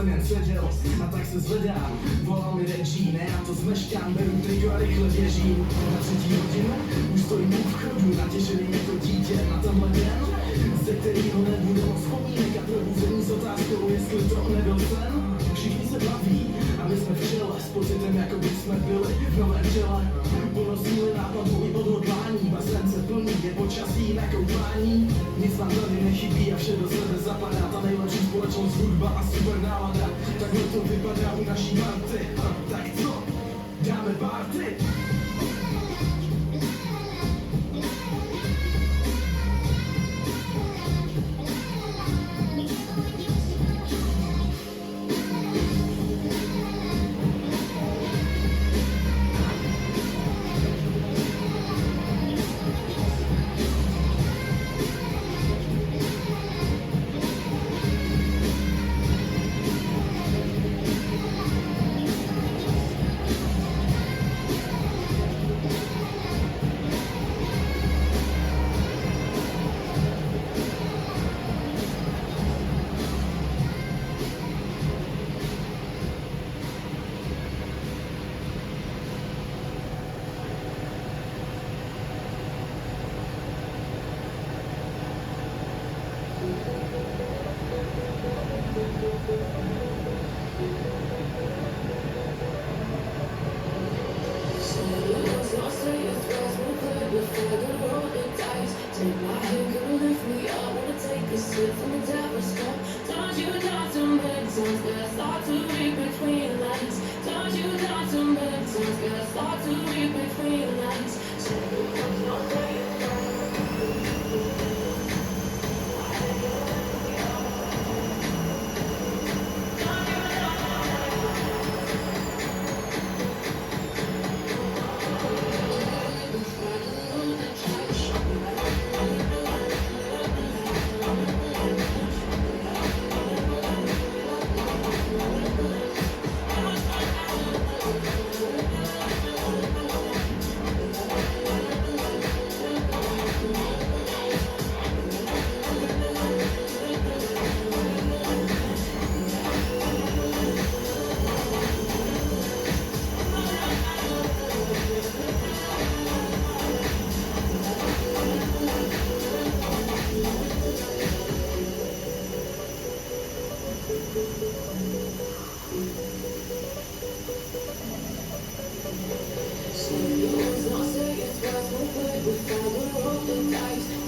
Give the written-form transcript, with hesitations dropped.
jsem jen seděl a tak se zvedám. Volal mi Regine, já to zmeškám, beru triko a rychle běžím. Na 3. hodinu už stojím u vchodu, natěšený jako dítě na tenhle den, ze kterýho nebude moc vzpomínek a probuzení s otázkou, jestli to nebyl sen. Všichni se baví a my jsme v čele s pocitem, jako by jsme byli v novém těle. Plno síly, nápadů i odhodlání, basen se plný, je počasí na koupání. Nic nám tady nechybí a vše do sebe zapadá, ta nejlepší společnost, hudba a super nálada. Takhle to vypadá u naší party, tak co? Dáme party! Say it's not, say it's worth, we'll play before we roll the dice.